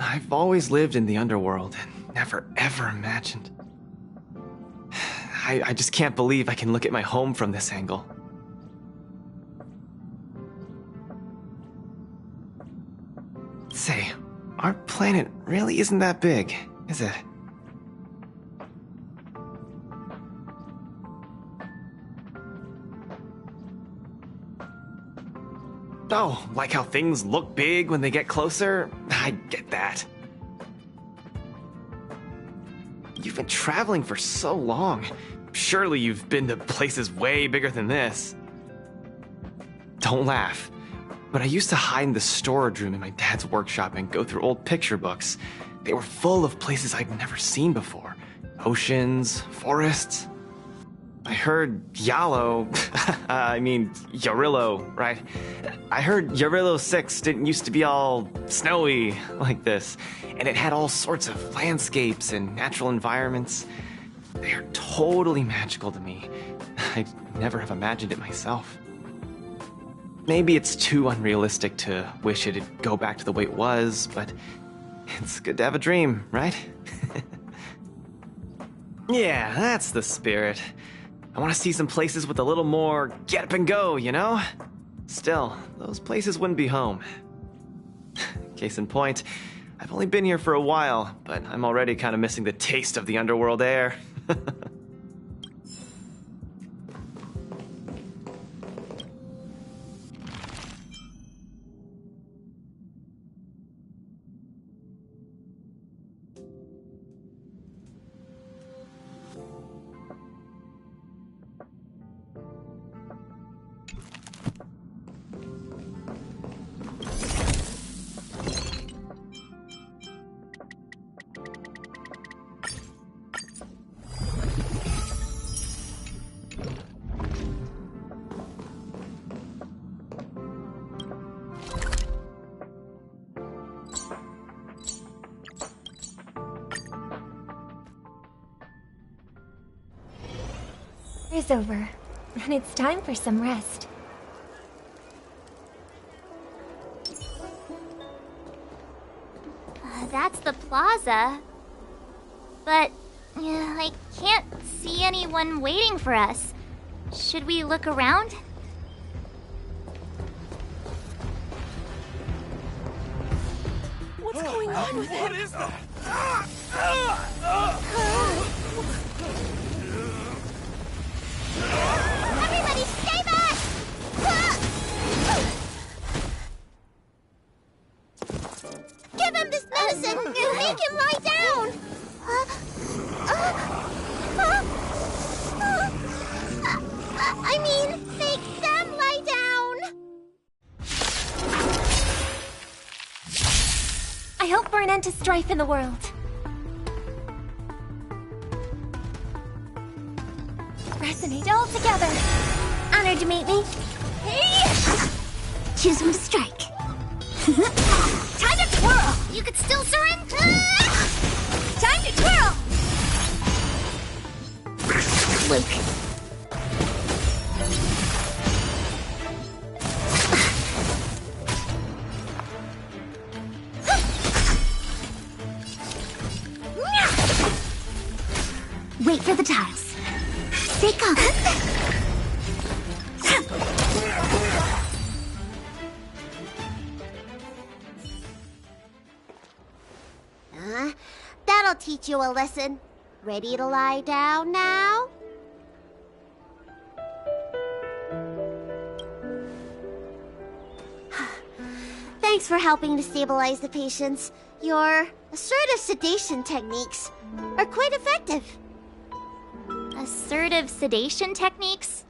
I've always lived in the underworld and never ever imagined. I just can't believe I can look at my home from this angle. Say, our planet really isn't that big, is it? Oh, like how things look big when they get closer? I get that. You've been traveling for so long. Surely you've been to places way bigger than this. Don't laugh, but I used to hide in the storage room in my dad's workshop and go through old picture books. They were full of places I'd never seen before. Oceans, forests. I heard Yallo, Yarillo, right? I heard Yarillo 6 didn't used to be all snowy like this, and it had all sorts of landscapes and natural environments. They are totally magical to me. I'd never have imagined it myself. Maybe it's too unrealistic to wish it'd go back to the way it was, but it's good to have a dream, right? Yeah, that's the spirit. I want to see some places with a little more get up and go, you know? Still, those places wouldn't be home. Case in point, I've only been here for a while, but I'm already kind of missing the taste of the underworld air. Is over, and it's time for some rest. That's the plaza. But I can't see anyone waiting for us. Should we look around? What's going on with him? What is that? Everybody stay back! Give him this medicine! Make him lie down! I mean, make them lie down! I hope for an end to strife in the world. Resonate all together. Honored to meet me. Hey! Choose when to strike. Time to twirl! You could still surrender! Time to twirl! Luke. Wait for the tiles. Stay calm. That'll teach you a lesson. Ready to lie down now? Thanks for helping to stabilize the patients. Your assertive sedation techniques are quite effective. Assertive sedation techniques?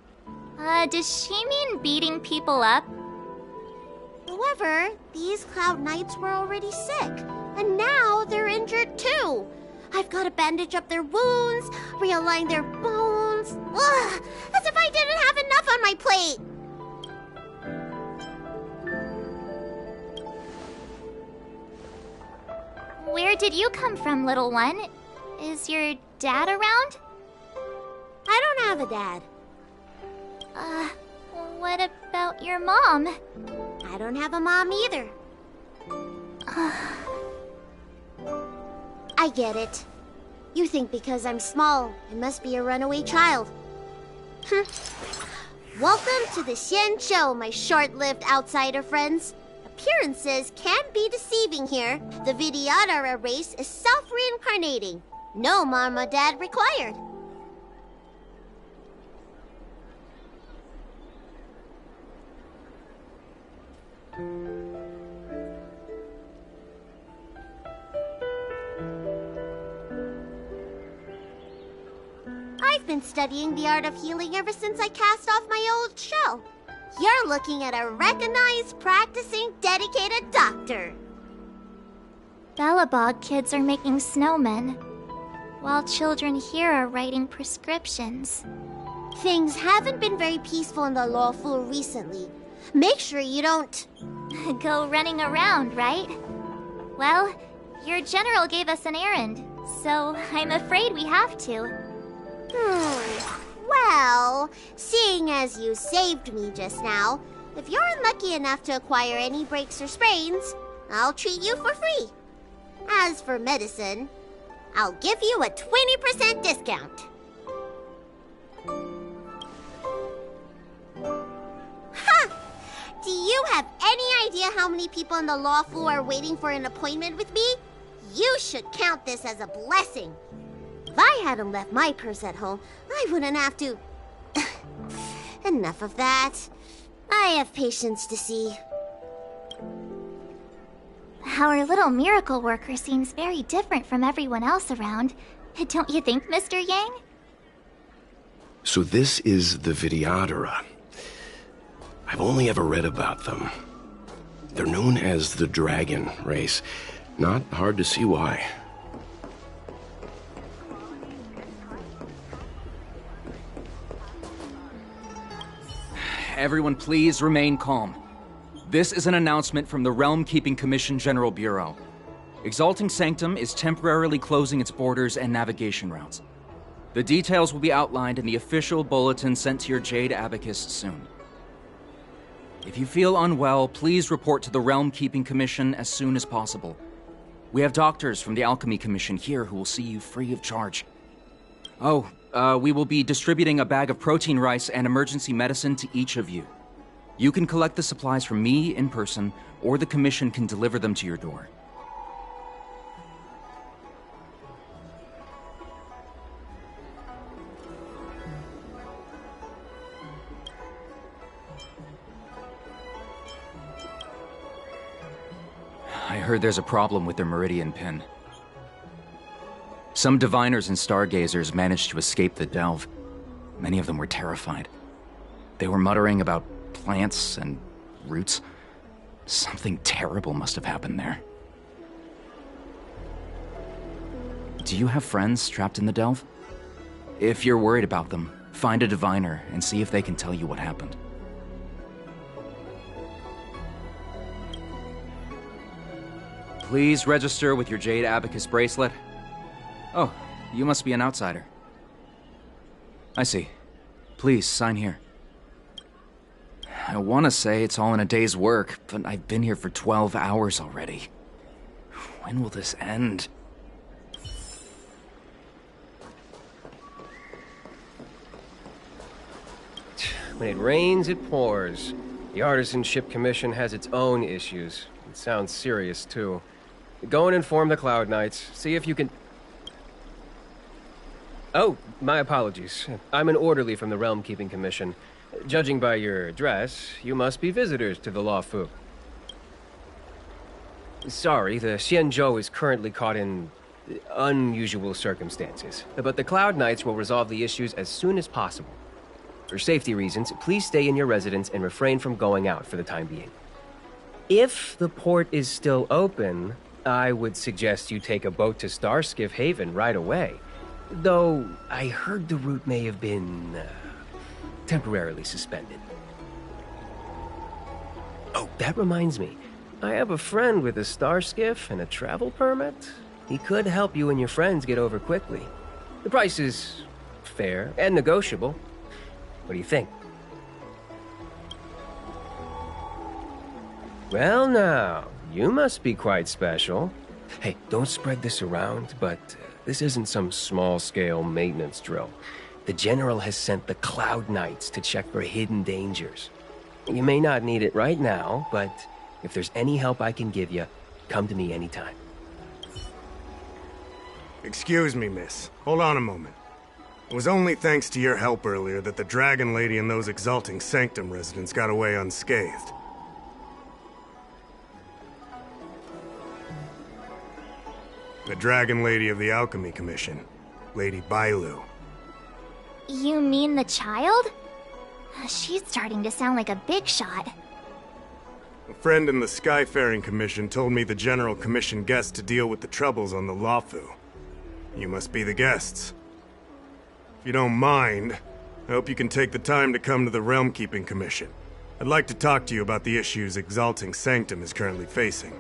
Does she mean beating people up? However, these Cloud Knights were already sick, and now they're injured too. I've got to bandage up their wounds, realign their bones. Ugh, as if I didn't have enough on my plate. Where did you come from, little one? Is your dad around? I don't have a dad. What about your mom? I don't have a mom either. I get it. You think because I'm small, I must be a runaway child. Welcome to the Xian Show, my short-lived outsider friends. Appearances can be deceiving here. The Vidyadhara race is self-reincarnating. No mama dad required. I've been studying the art of healing ever since I cast off my old shell. You're looking at a recognized, practicing, dedicated doctor. Belobog kids are making snowmen, while children here are writing prescriptions. Things haven't been very peaceful in the Lawfu recently. Make sure you don't... Go running around, right? Well, your general gave us an errand, so I'm afraid we have to. Well, seeing as you saved me just now, if you're unlucky enough to acquire any breaks or sprains, I'll treat you for free. As for medicine, I'll give you a 20% discount. Ha! Do you have any idea how many people in the Lawfu are waiting for an appointment with me? You should count this as a blessing. If I hadn't left my purse at home, I wouldn't have to... Enough of that. I have patients to see. Our little miracle worker seems very different from everyone else around. Don't you think, Mr. Yang? So this is the Vidyadhara. I've only ever read about them. They're known as the Dragon race. Not hard to see why. Everyone please remain calm. This is an announcement from the Realm Keeping Commission General Bureau. Exalting Sanctum is temporarily closing its borders and navigation routes. The details will be outlined in the official bulletin sent to your Jade Abacus soon. If you feel unwell, please report to the Realm Keeping Commission as soon as possible. We have doctors from the Alchemy Commission here who will see you free of charge. Oh, we will be distributing a bag of protein rice and emergency medicine to each of you. You can collect the supplies from me in person, or the Commission can deliver them to your door. I heard there's a problem with their Meridian Pin. Some diviners and stargazers managed to escape the delve. Many of them were terrified. They were muttering about plants and roots. Something terrible must have happened there. Do you have friends trapped in the delve? If you're worried about them, find a diviner and see if they can tell you what happened. Please register with your Jade Abacus bracelet. Oh, you must be an outsider. I see. Please, sign here. I want to say it's all in a day's work, but I've been here for 12 hours already. When will this end? When it rains, it pours. The Artisanship Commission has its own issues. It sounds serious, too. Go and inform the Cloud Knights. See if you can... Oh, my apologies. I'm an orderly from the Realm Keeping Commission. Judging by your address, you must be visitors to the Lawfu. Sorry, the Xianzhou is currently caught in unusual circumstances, but the Cloud Knights will resolve the issues as soon as possible. For safety reasons, please stay in your residence and refrain from going out for the time being. If the port is still open, I would suggest you take a boat to Starskiff Haven right away. Though, I heard the route may have been temporarily suspended. Oh, that reminds me. I have a friend with a Starskiff and a travel permit. He could help you and your friends get over quickly. The price is fair and negotiable. What do you think? Well now, you must be quite special. Hey, don't spread this around, but this isn't some small-scale maintenance drill. The General has sent the Cloud Knights to check for hidden dangers. You may not need it right now, but if there's any help I can give you, come to me anytime. Excuse me, miss. Hold on a moment. It was only thanks to your help earlier that the Dragon Lady and those Exalting Sanctum residents got away unscathed. The Dragon Lady of the Alchemy Commission, Lady Bailu. You mean the child? She's starting to sound like a big shot. A friend in the Skyfaring Commission told me the General commissioned guests to deal with the troubles on the Luofu. You must be the guests. If you don't mind, I hope you can take the time to come to the Realm Keeping Commission. I'd like to talk to you about the issues Exalting Sanctum is currently facing.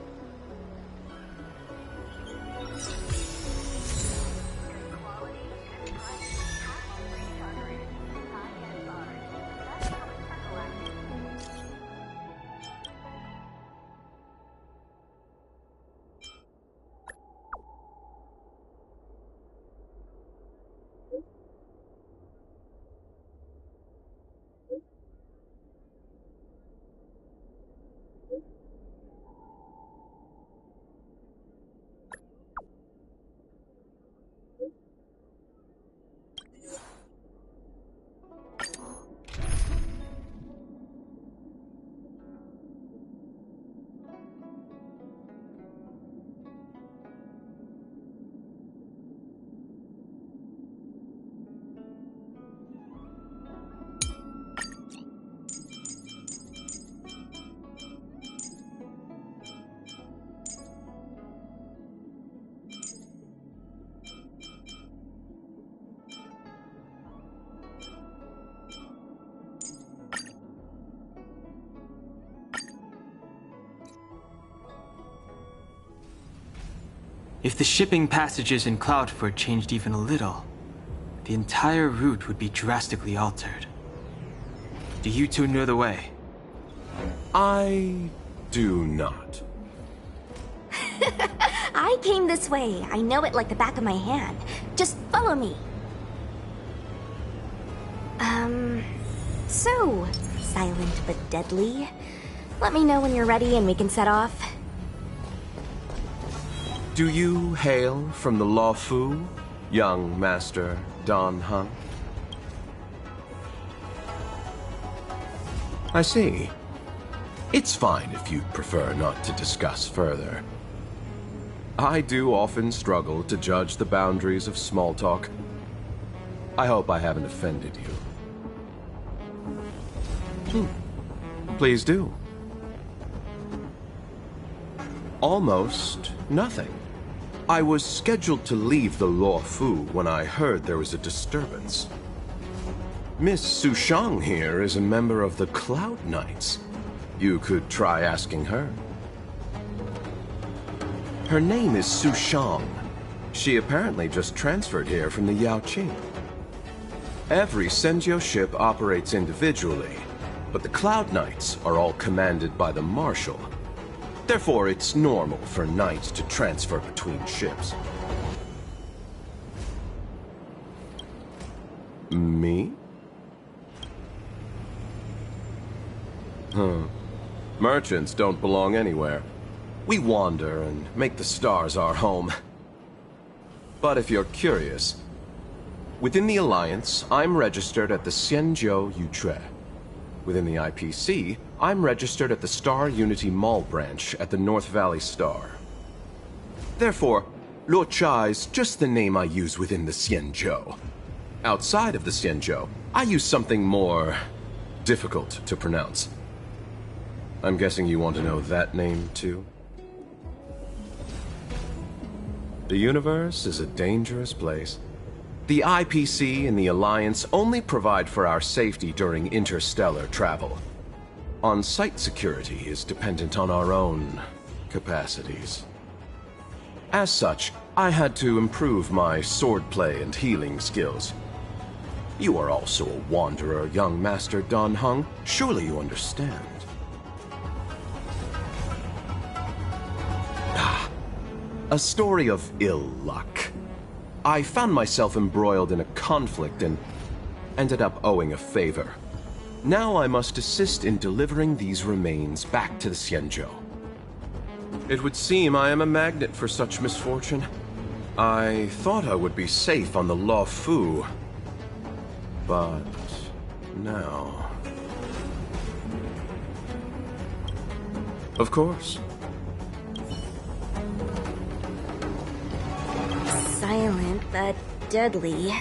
If the shipping passages in Cloudford changed even a little, the entire route would be drastically altered. Do you two know the way? I do not. I came this way. I know it like the back of my hand. Just follow me. So, silent but deadly. Let me know when you're ready and we can set off. Do you hail from the Luofu, young Master Dan Heng? I see. It's fine if you prefer not to discuss further. I do often struggle to judge the boundaries of small talk. I hope I haven't offended you. Please do. Almost nothing. I was scheduled to leave the Luofu when I heard there was a disturbance. Miss Sushang here is a member of the Cloud Knights. You could try asking her. Her name is Sushang. She apparently just transferred here from the Yaoqing. Every Senjo ship operates individually, but the Cloud Knights are all commanded by the Marshal. Therefore, it's normal for knights to transfer between ships. Me? Merchants don't belong anywhere. We wander and make the stars our home. But if you're curious, within the Alliance, I'm registered at the Xianzhou Yutre. Within the IPC, I'm registered at the Star Unity Mall branch at the North Valley Star. Therefore, Luocha is just the name I use within the Xianzhou. Outside of the Xianzhou, I use something more difficult to pronounce. I'm guessing you want to know that name, too? The universe is a dangerous place. The IPC and the Alliance only provide for our safety during interstellar travel. On-site security is dependent on our own capacities. As such, I had to improve my swordplay and healing skills. You are also a wanderer, young Master Dan Heng. Surely you understand. A story of ill luck. I found myself embroiled in a conflict and ended up owing a favor. Now I must assist in delivering these remains back to the Xianzhou. It would seem I am a magnet for such misfortune. I thought I would be safe on the Luofu, but now... Of course. Silent but deadly.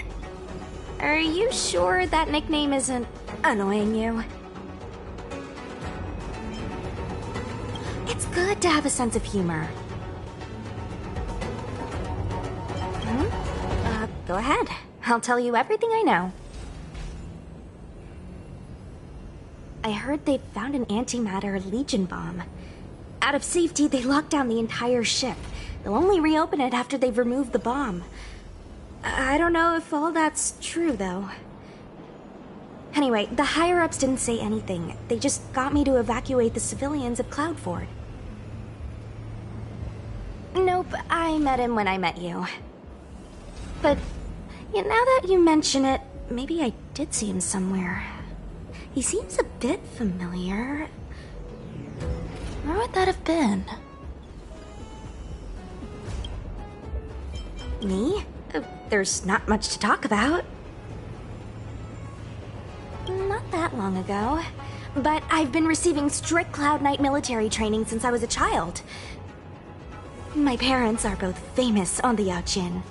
Are you sure that nickname isn't annoying you? It's good to have a sense of humor. Go ahead. I'll tell you everything I know. I heard they found an antimatter Legion bomb. Out of safety, they locked down the entire ship. They'll only reopen it after they've removed the bomb. I don't know if all that's true, though. Anyway, the higher-ups didn't say anything. They just got me to evacuate the civilians at Cloudford. Nope, I met him when I met you. But, now that you mention it, maybe I did see him somewhere. He seems a bit familiar. Where would that have been? Me? There's not much to talk about. Not that long ago. But I've been receiving strict Cloud Knight military training since I was a child. My parents are both famous on the Yaoqin.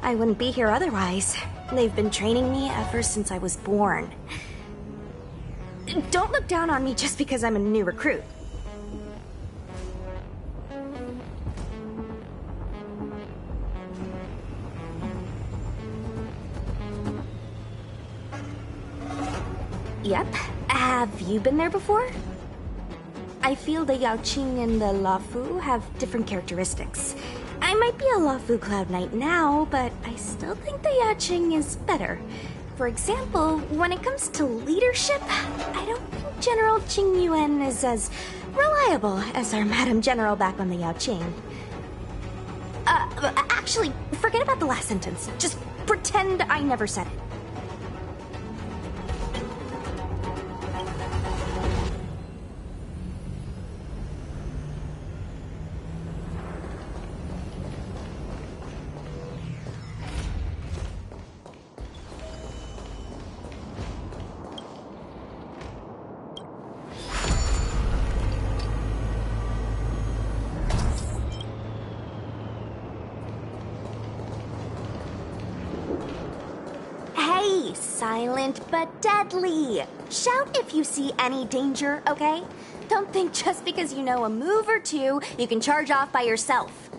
I wouldn't be here otherwise. They've been training me ever since I was born. Don't look down on me just because I'm a new recruit. Yep. Have you been there before? I feel the Yaoqing and the Luofu have different characteristics. I might be a Luofu Cloud Knight now, but I still think the Yaoqing is better. For example, when it comes to leadership, I don't think General Qing Yuan is as reliable as our Madam General back on the Yaoqing. Actually, forget about the last sentence. Just pretend I never said it. Silent but deadly. Shout if you see any danger, okay? Don't think just because you know a move or two, you can charge off by yourself.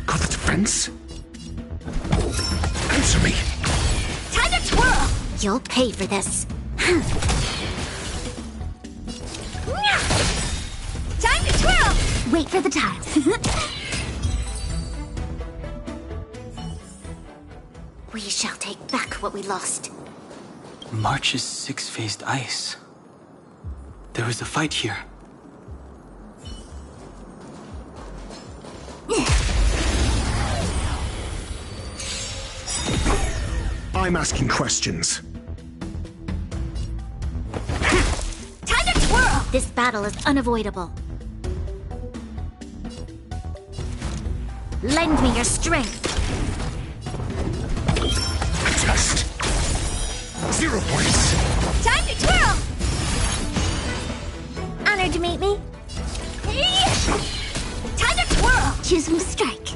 Got the defense? Answer me. Time to twirl! You'll pay for this. Time to twirl! Wait for the tiles. We shall take back what we lost. March's six-faced ice. There was a fight here. I'm asking questions. Time to twirl! This battle is unavoidable. Lend me your strength. Test. 0 points. Time to twirl! Honored to meet me. Time to twirl! Choose from strike.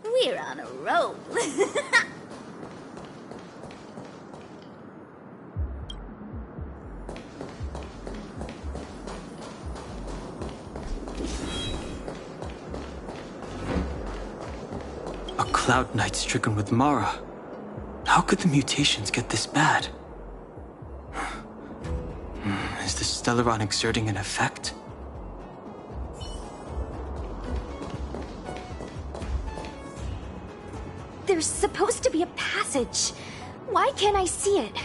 We're on a roll. A Cloud Knight stricken with Mara. How could the mutations get this bad? Is the Stellaron exerting an effect? There's supposed to be a passage. Why can't I see it?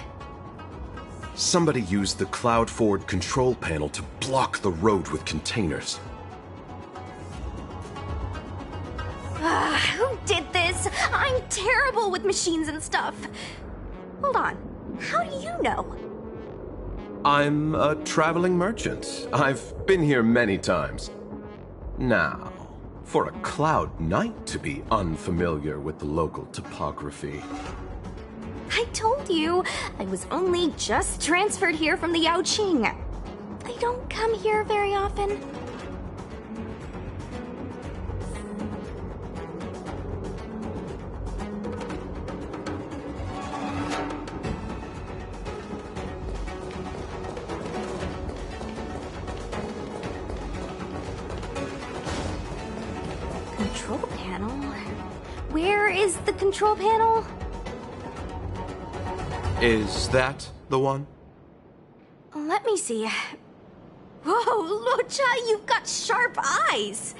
Somebody used the Cloudford control panel to block the road with containers. Who did this? I'm terrible with machines and stuff. Hold on. How do you know? I'm a traveling merchant. I've been here many times. Now, for a Cloud Knight to be unfamiliar with the local topography. I told you, I was only just transferred here from the Yaoqing. I don't come here very often. Control panel? Where is the control panel? Is that the one? Let me see. Whoa, Lucha, you've got sharp eyes.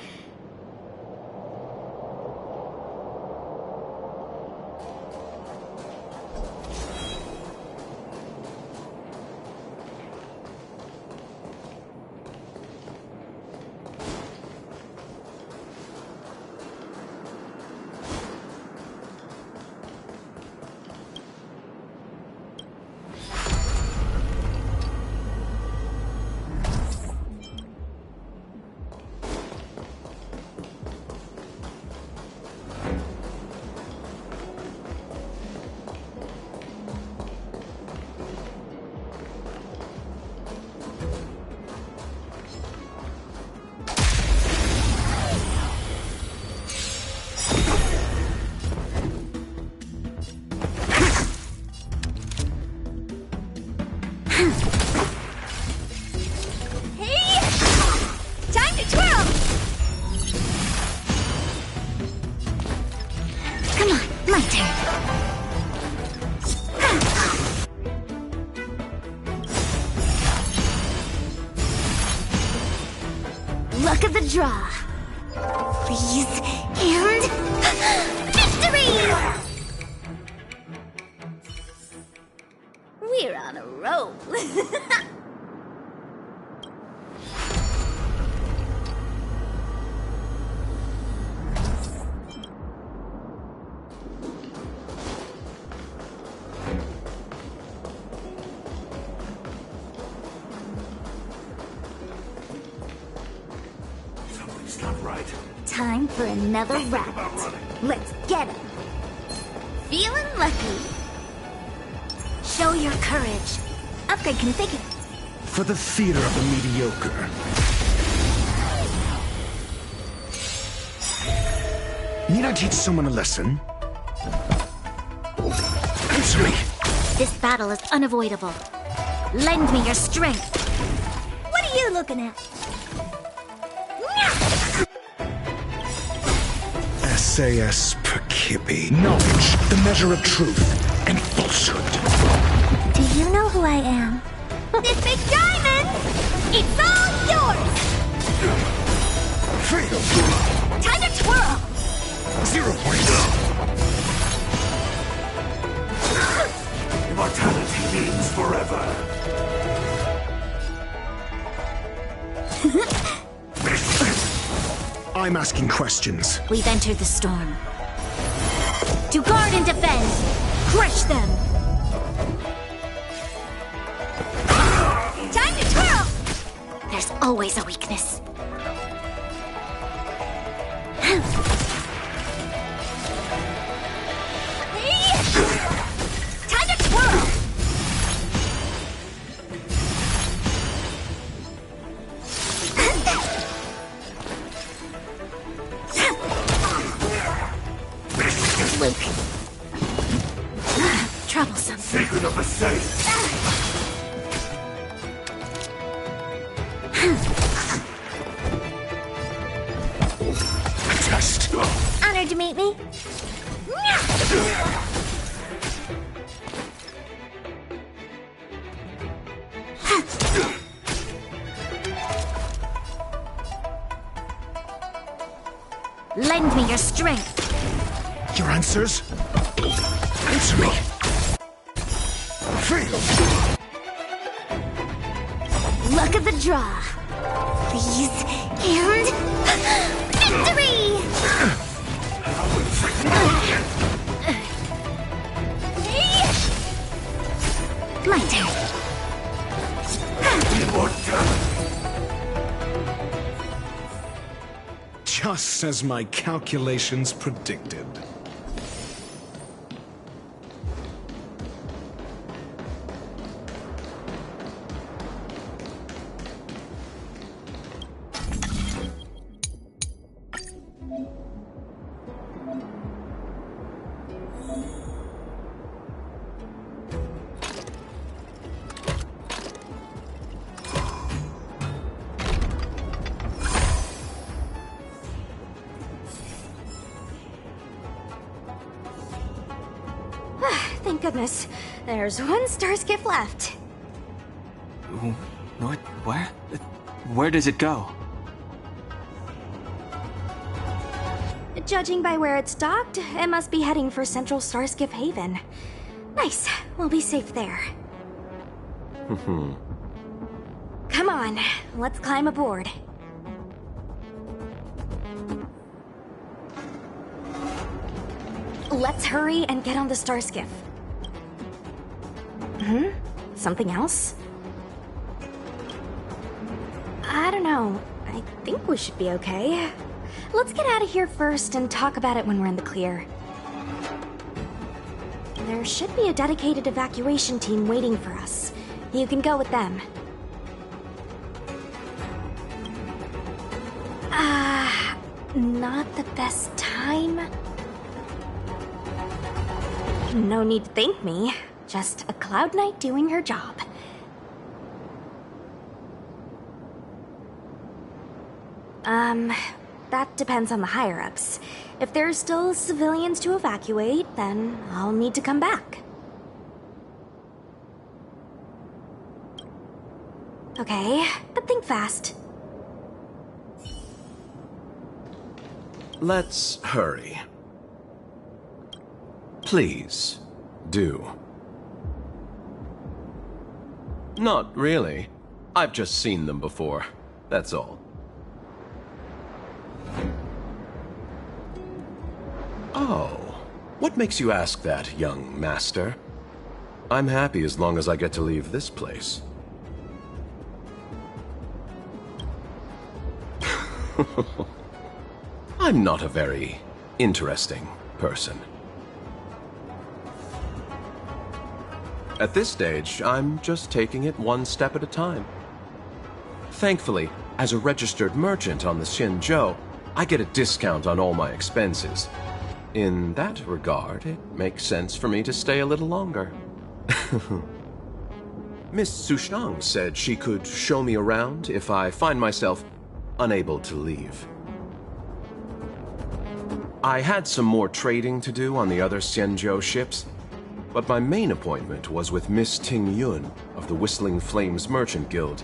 Luck of the draw. Please, and victory! We're on a roll. Time for another round. Let's get him. Feeling lucky? Show your courage. Upgrade configured. For the theater of the mediocre. Need I teach someone a lesson? Answer me! This battle is unavoidable. Lend me your strength. What are you looking at? SAS Perkibi. Knowledge, the measure of truth and falsehood. Do you know who I am? This big diamond! It's all yours! Freedom! Time to twirl! 0 points! Immortality means forever. I'm asking questions. We've entered the storm. To guard and defend! Crush them! Time to twirl! There's always a weakness. Time to twirl! Luke. Troublesome. Secret of the safe. A test. Honored to meet me. Lend me your strength. Your answers? Answer me. Fail. Luck of the draw. Please, and victory! My turn. Just as my calculations predicted. Thank goodness. There's one star skiff left. What? Where? Where does it go? Judging by where it's docked, it must be heading for Central Starskiff Haven. Nice. We'll be safe there. Come on, let's climb aboard. Let's hurry and get on the Starskiff. Something else? I don't know. I think we should be okay. Let's get out of here first and talk about it when we're in the clear. There should be a dedicated evacuation team waiting for us. You can go with them. Not the best time? No need to thank me. Just a Cloud Knight doing her job. That depends on the higher-ups. If there's still civilians to evacuate, then I'll need to come back. Okay, but think fast. Let's hurry. Please, do. Not really. I've just seen them before. That's all. Oh, what makes you ask that, young master? I'm happy as long as I get to leave this place. I'm not a very interesting person. At this stage, I'm just taking it one step at a time. Thankfully, as a registered merchant on the Xianzhou, I get a discount on all my expenses. In that regard, it makes sense for me to stay a little longer. Miss Sushang said she could show me around if I find myself unable to leave. I had some more trading to do on the other Xianzhou ships, but my main appointment was with Miss Ting Yun of the Whistling Flames Merchant Guild.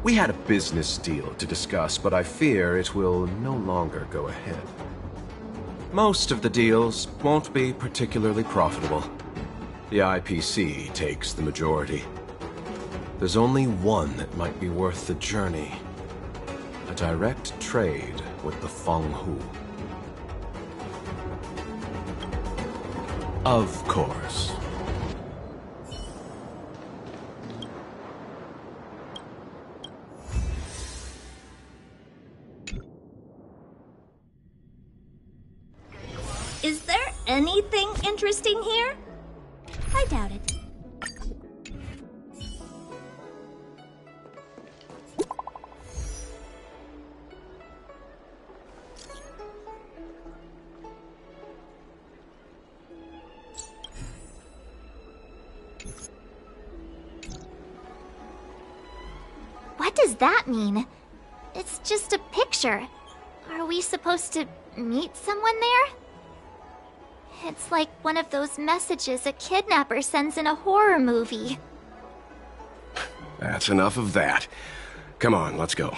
We had a business deal to discuss, but I fear it will no longer go ahead. Most of the deals won't be particularly profitable. The IPC takes the majority. There's only one that might be worth the journey. A direct trade with the Fenghu. Of course. Is there anything interesting here? I doubt it. What does that mean? It's just a picture. Are we supposed to meet someone there? It's like one of those messages a kidnapper sends in a horror movie. That's enough of that. Come on, let's go.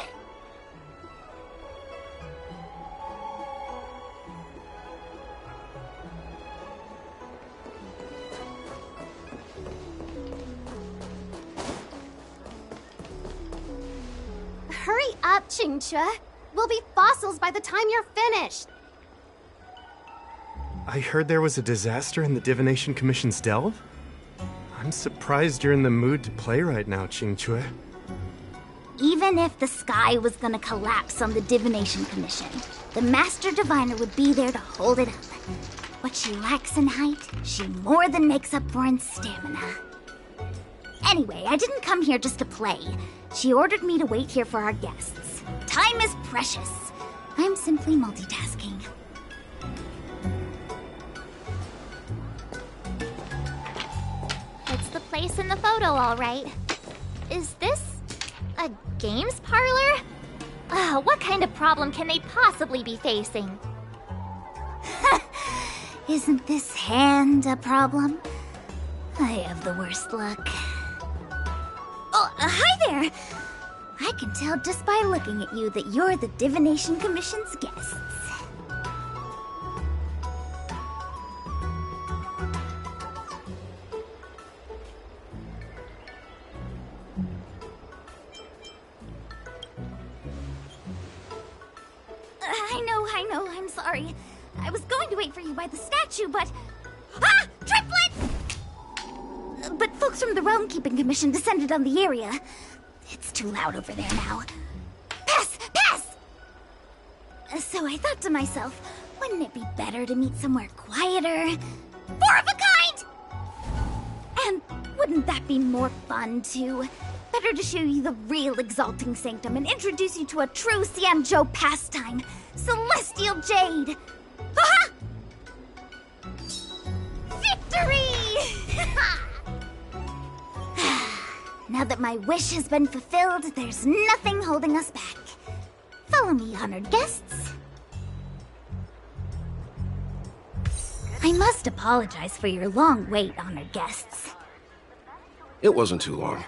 Hurry up, Qingque. We'll be fossils by the time you're finished. I heard there was a disaster in the Divination Commission's delve? I'm surprised you're in the mood to play right now, Qingque. Even if the sky was gonna collapse on the Divination Commission, the Master Diviner would be there to hold it up. What she lacks in height, she more than makes up for in stamina. Anyway, I didn't come here just to play. She ordered me to wait here for our guests. Time is precious. I'm simply multitasking. It's the place in the photo, all right. Is this a games parlor? What kind of problem can they possibly be facing? Isn't this hand a problem? I have the worst luck. Oh, hi there! I can tell just by looking at you that you're the Divination Commission's guests. I know, I'm sorry. I was going to wait for you by the statue, but... Ah! Triplets! But folks from the Realm Keeping Commission descended on the area. It's too loud over there now. Pass! Pass! So I thought to myself, wouldn't it be better to meet somewhere quieter? Four of a kind! And wouldn't that be more fun, too? Better to show you the real Exalting Sanctum and introduce you to a true Xianzhou pastime, Celestial Jade! Aha! Victory! Now that my wish has been fulfilled, there's nothing holding us back. Follow me, honored guests. I must apologize for your long wait, honored guests. It wasn't too long.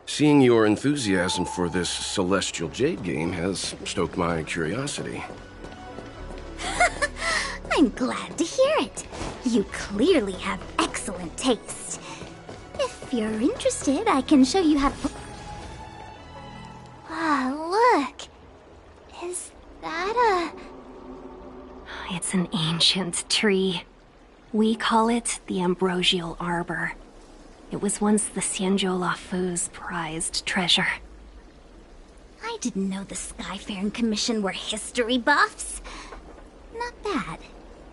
Seeing your enthusiasm for this Celestial Jade game has stoked my curiosity. I'm glad to hear it. You clearly have excellent taste. If you're interested, I can show you how to... Look. Is that a... It's an ancient tree. We call it the Ambrosial Arbor. It was once the Xianzhou Luofu's prized treasure. I didn't know the Skyfaring Commission were history buffs. Not bad.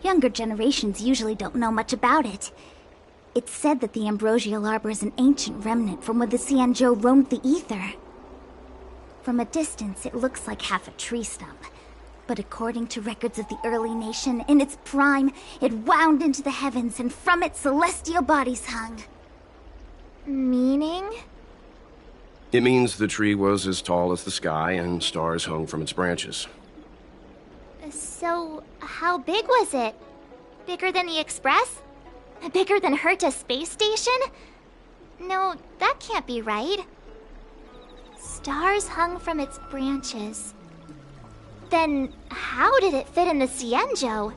Younger generations usually don't know much about it. It's said that the Ambrosial Arbor is an ancient remnant from when the Xianzhou roamed the ether. From a distance, it looks like half a tree stump. But according to records of the early nation, in its prime, it wound into the heavens and from it celestial bodies hung. Meaning? It means the tree was as tall as the sky and stars hung from its branches. So, how big was it? Bigger than the Express? Bigger than Herta Space Station? No, that can't be right. Stars hung from its branches. Then, how did it fit in the Xianzhou?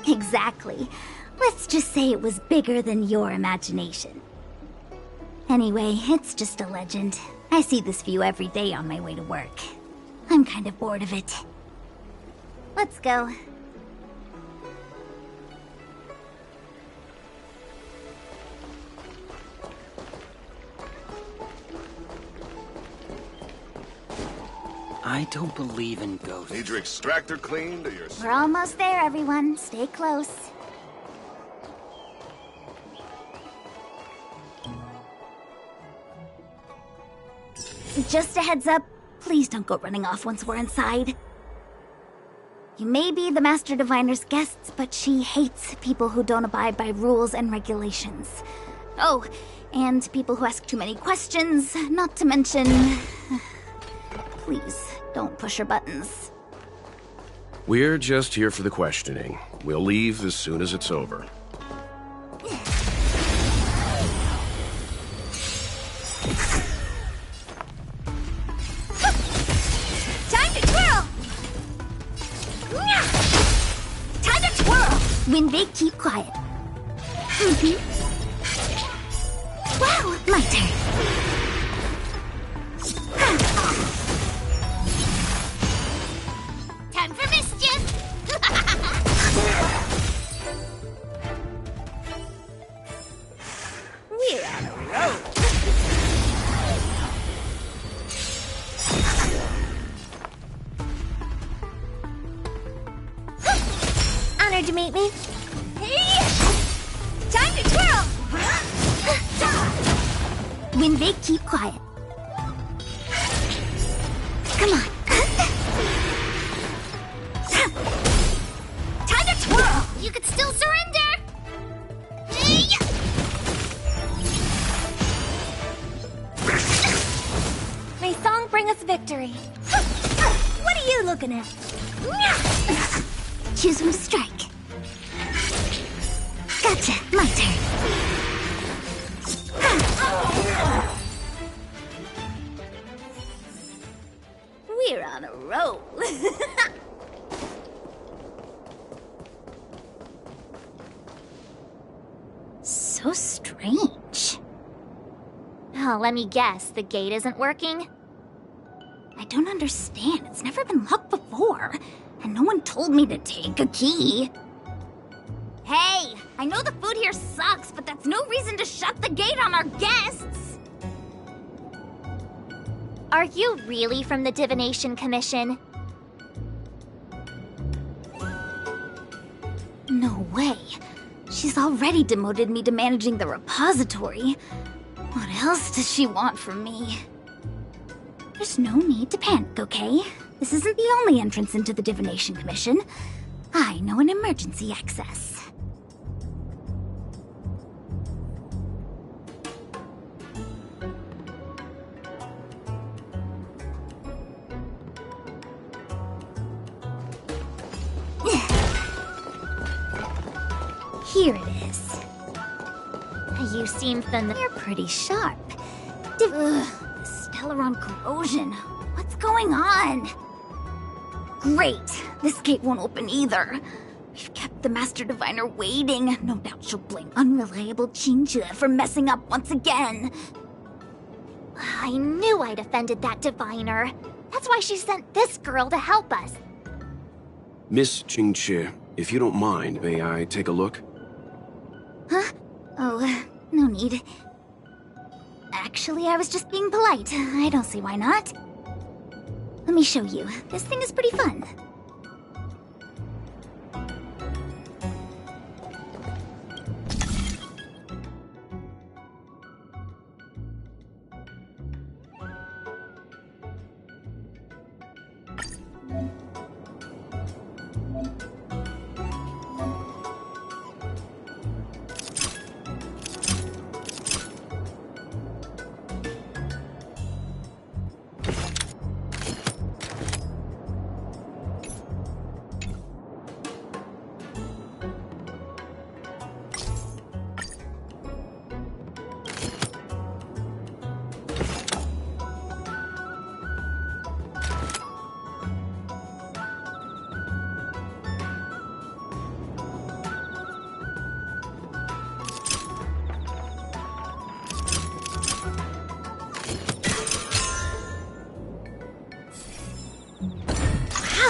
Exactly. Let's just say it was bigger than your imagination. Anyway, it's just a legend. I see this view every day on my way to work. I'm kind of bored of it. Let's go. I don't believe in ghosts. Need your extractor cleaned or your... We're almost there, everyone. Stay close. Just a heads up, please don't go running off once we're inside. You may be the Master Diviner's guests, but she hates people who don't abide by rules and regulations. Oh, and people who ask too many questions, not to mention... Please, don't push her buttons. We're just here for the questioning. We'll leave as soon as it's over. Time to twirl! Time to twirl! When they keep quiet. Wow, my turn. Time for mischief! We're on a roll. Honored to meet me. Hey! Time to twirl! When they keep quiet. Come on. Time to twirl! You could still surrender! May song bring us victory. What are you looking at? Choose who to strike. Gotcha. My turn. We're on a roll. So strange. Oh, let me guess. The gate isn't working? I don't understand. It's never been locked before. And no one told me to take a key. Hey, I know the food here sucks, but that's no reason to shut the gate on our guests. Are you really from the Divination Commission? No way. She's already demoted me to managing the repository. What else does she want from me? There's no need to panic, okay? This isn't the only entrance into the Divination Commission. I know an emergency access. Here it is. You seem familiar. You're pretty sharp. The Stellaron corrosion. What's going on? Great. This gate won't open either. We've kept the Master Diviner waiting. No doubt she'll blame unreliable Qingque for messing up once again. I knew I'd offended that Diviner. That's why she sent this girl to help us. Miss Qingque, if you don't mind, may I take a look? Huh? Oh, no need. Actually, I was just being polite. I don't see why not. Let me show you. This thing is pretty fun.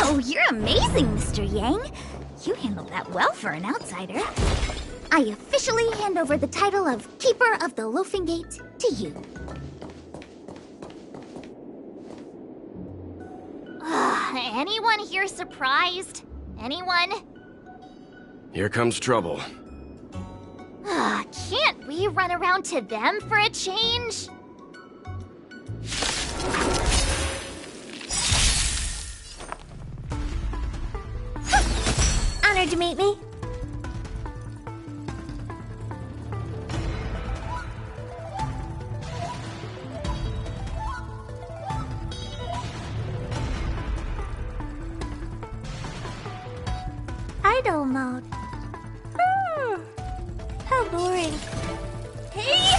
Wow, you're amazing, Mr. Yang. You handled that well for an outsider. I officially hand over the title of Keeper of the Loafing Gate to you. Anyone here surprised? Anyone? Here comes trouble. Can't we run around to them for a change? Honored to meet me. Idle mode. How boring. Hey!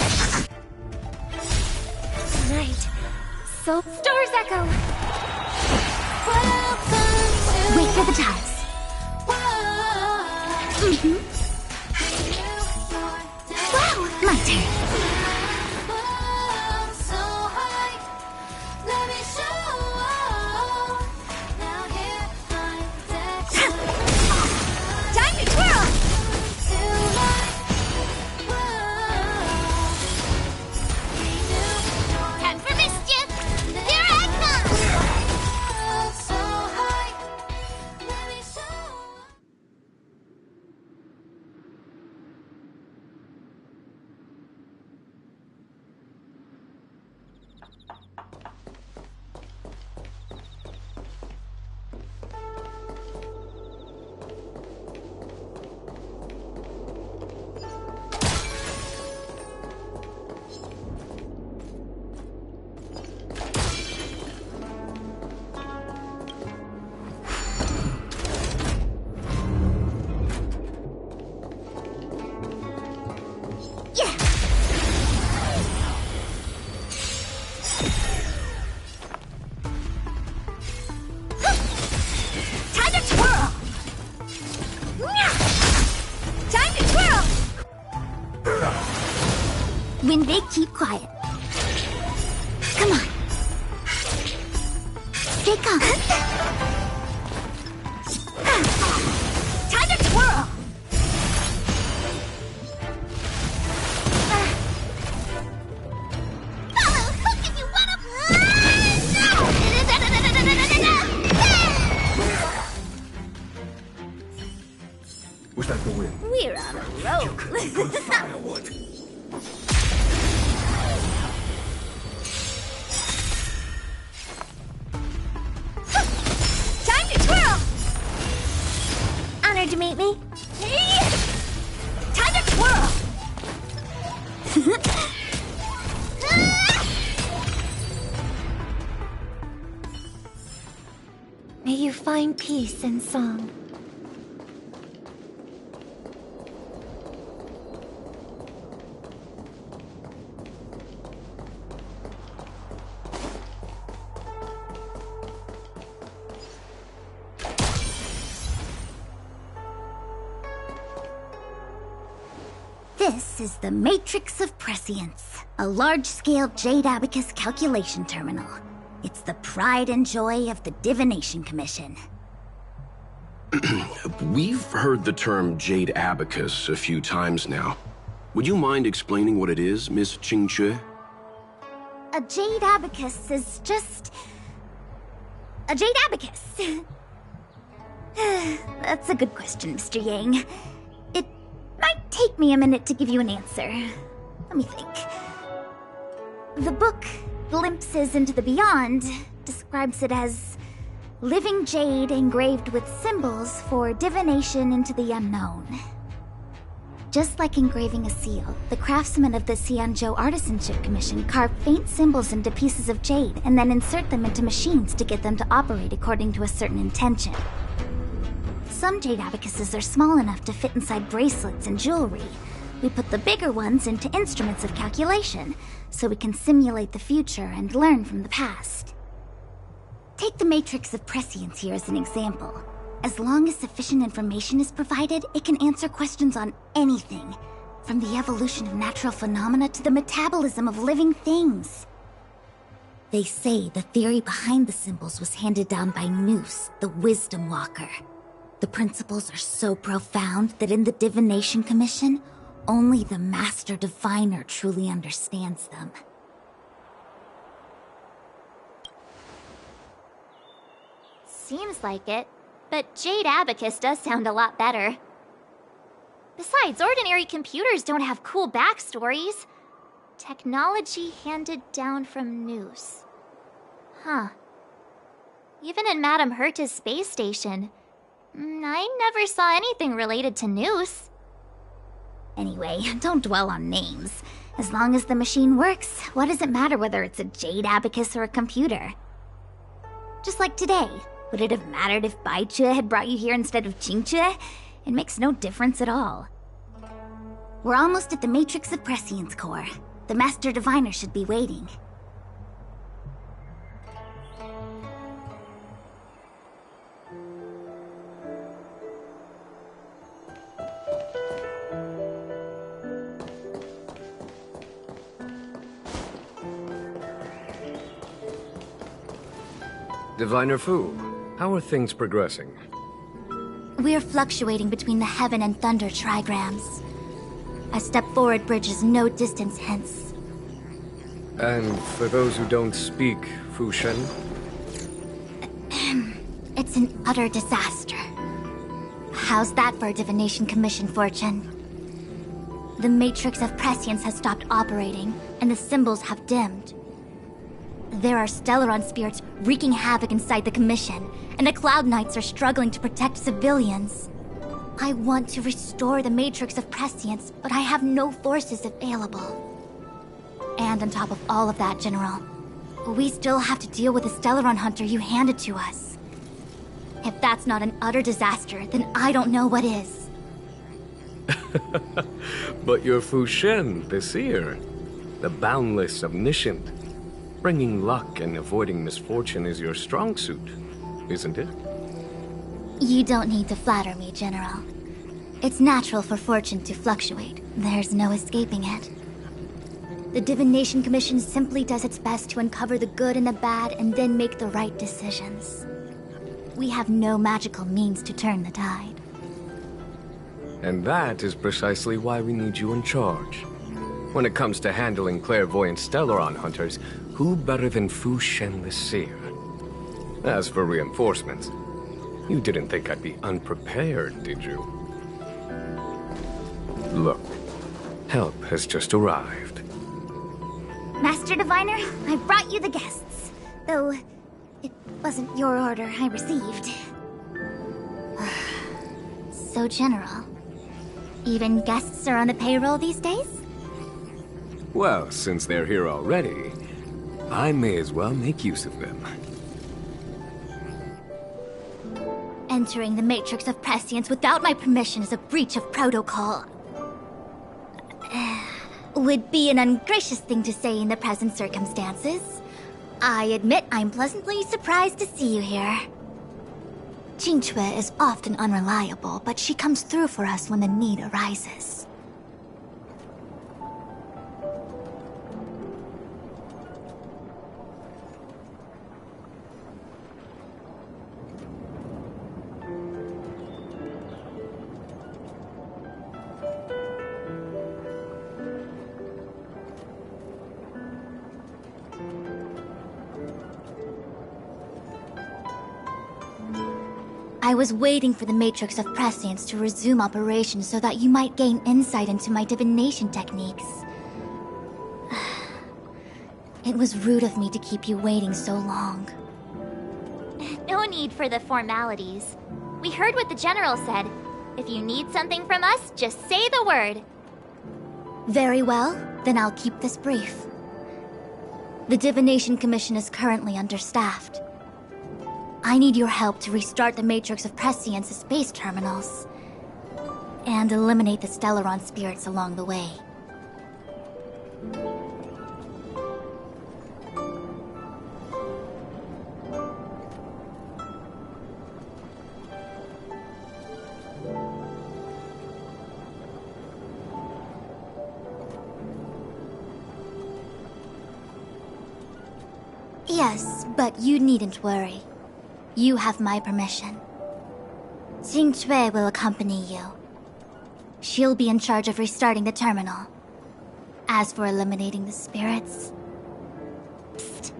Right. So Stars Echo. Wait for the ties. Wow, my turn. when they keep quiet. Come on. Stay calm. Time to twirl! Follow hook if you wanna... Was that the wind? We're on a roll. Firewood. Time to twirl! Honored to meet me. Time to twirl! May you find peace in song. This is the Matrix of Prescience, a large-scale Jade Abacus calculation terminal. It's the pride and joy of the Divination Commission. We've heard the term Jade Abacus a few times now. Would you mind explaining what it is, Miss Qingque? A Jade Abacus is just... a Jade Abacus. That's a good question, Mr. Yang. It might take me a minute to give you an answer. Let me think. The book, Glimpses into the Beyond, describes it as living jade engraved with symbols for divination into the unknown. Just like engraving a seal, the craftsmen of the Xianzhou Artisanship Commission carve faint symbols into pieces of jade and then insert them into machines to get them to operate according to a certain intention. Some jade abacuses are small enough to fit inside bracelets and jewelry. We put the bigger ones into instruments of calculation, so we can simulate the future and learn from the past. Take the Matrix of Prescience here as an example. As long as sufficient information is provided, it can answer questions on anything, from the evolution of natural phenomena to the metabolism of living things. They say the theory behind the symbols was handed down by Nous, the Wisdom Walker. The principles are so profound that in the Divination Commission, only the Master Diviner truly understands them. Seems like it, but Jade Abacus does sound a lot better. Besides, ordinary computers don't have cool backstories. Technology handed down from Nous. Huh. Even in Madame Herta's space station, I never saw anything related to Nous. Anyway, don't dwell on names. As long as the machine works, what does it matter whether it's a Jade Abacus or a computer? Just like today, would it have mattered if Baichue had brought you here instead of Qingque? It makes no difference at all. We're almost at the Matrix of Prescience core. The Master Diviner should be waiting. Diviner Fu, how are things progressing? We're fluctuating between the Heaven and Thunder trigrams. A step forward bridges no distance hence. And for those who don't speak Fu Shen? It's an utter disaster. How's that for a Divination Commission fortune? The Matrix of Prescience has stopped operating, and the symbols have dimmed. There are Stellaron spirits wreaking havoc inside the Commission, and the Cloud Knights are struggling to protect civilians. I want to restore the Matrix of Prescience, but I have no forces available. And on top of all of that, General, we still have to deal with the Stellaron hunter you handed to us. If that's not an utter disaster, then I don't know what is. But you're Fu Shen, the seer. The boundless, omniscient. Bringing luck and avoiding misfortune is your strong suit, isn't it? You don't need to flatter me, General. It's natural for fortune to fluctuate. There's no escaping it. The Divination Commission simply does its best to uncover the good and the bad and then make the right decisions. We have no magical means to turn the tide. And that is precisely why we need you in charge. When it comes to handling clairvoyant Stellaron hunters, who better than Fu Shen the Seer? As for reinforcements, you didn't think I'd be unprepared, did you? Look, help has just arrived. Master Diviner, I brought you the guests. Though, it wasn't your order I received. So general. Even guests are on the payroll these days? Well, since they're here already, I may as well make use of them. Entering the Matrix of Prescience without my permission is a breach of protocol. Would be an ungracious thing to say in the present circumstances. I admit I'm pleasantly surprised to see you here. Qingque is often unreliable, but she comes through for us when the need arises. I was waiting for the Matrix of Prescience to resume operations so that you might gain insight into my divination techniques. It was rude of me to keep you waiting so long. No need for the formalities. We heard what the General said. If you need something from us, just say the word. Very well, then I'll keep this brief. The Divination Commission is currently understaffed. I need your help to restart the Matrix of Prescience's space terminals and eliminate the Stellaron spirits along the way. Yes, but you needn't worry. You have my permission. Qingque will accompany you. She'll be in charge of restarting the terminal. As for eliminating the spirits... Psst.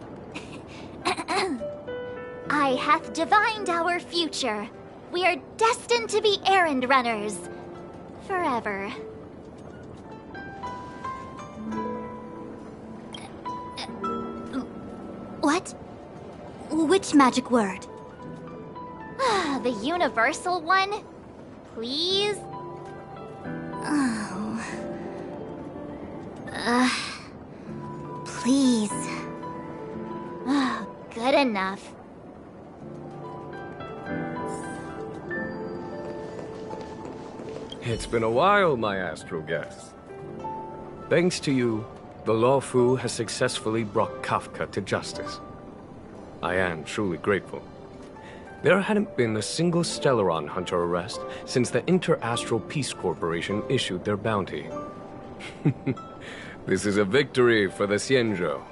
I hath divined our future. We are destined to be errand runners. Forever. What? Which magic word? The universal one? Please? Oh. Please. Good enough. It's been a while, my astral guests. Thanks to you, the Luofu has successfully brought Kafka to justice. I am truly grateful. There hadn't been a single Stellaron hunter arrest since the Inter-Astral Peace Corporation issued their bounty. This is a victory for the Xianzhou.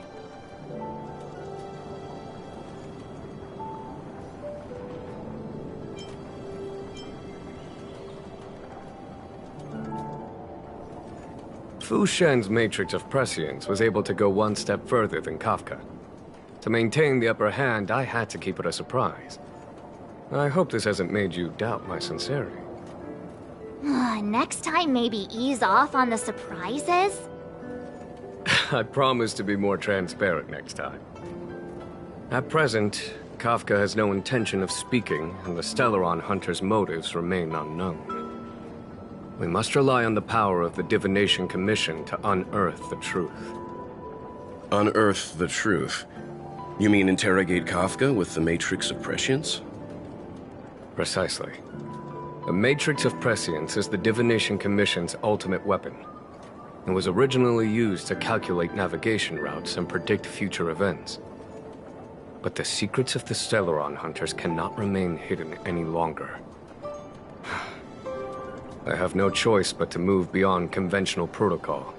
Fu Shen's Matrix of Prescience was able to go one step further than Kafka. To maintain the upper hand, I had to keep it a surprise. I hope this hasn't made you doubt my sincerity. Next time, maybe ease off on the surprises? I promise to be more transparent next time. At present, Kafka has no intention of speaking, and the Stellaron hunter's motives remain unknown. We must rely on the power of the Divination Commission to unearth the truth. Unearth the truth? You mean interrogate Kafka with the Matrix of Prescience? Precisely. The Matrix of Prescience is the Divination Commission's ultimate weapon. It was originally used to calculate navigation routes and predict future events. But the secrets of the Stellaron hunters cannot remain hidden any longer. I have no choice but to move beyond conventional protocol.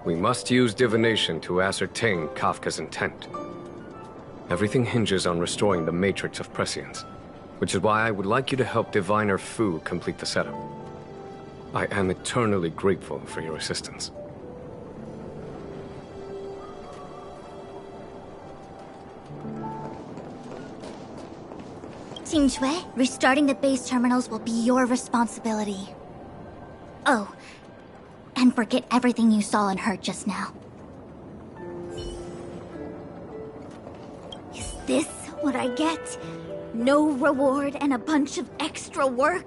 We must use divination to ascertain Kafka's intent. Everything hinges on restoring the Matrix of Prescience, which is why I would like you to help Diviner Fu complete the setup. I am eternally grateful for your assistance. Qingque, restarting the base terminals will be your responsibility. Oh, and forget everything you saw and heard just now. Is this what I get? No reward and a bunch of extra work?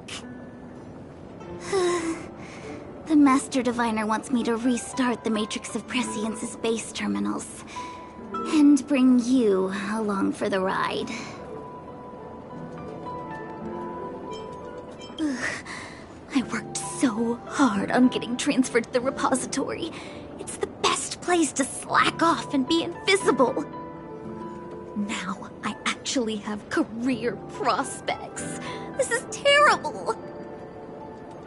The Master Diviner wants me to restart the Matrix of Prescience's base terminals. And bring you along for the ride. I worked so hard on getting transferred to the repository. It's the best place to slack off and be invisible. Now I actually have career prospects. This is terrible.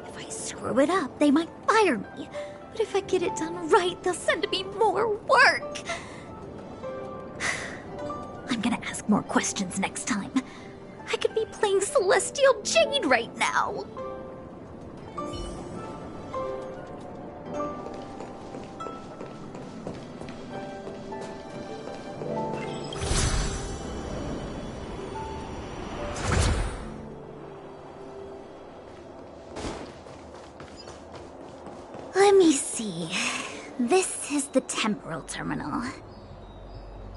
If I screw it up, they might fire me. But if I get it done right, they'll send me more work. I'm gonna ask more questions next time. I could be playing Celestial Jade right now. Let me see. This is the temporal terminal.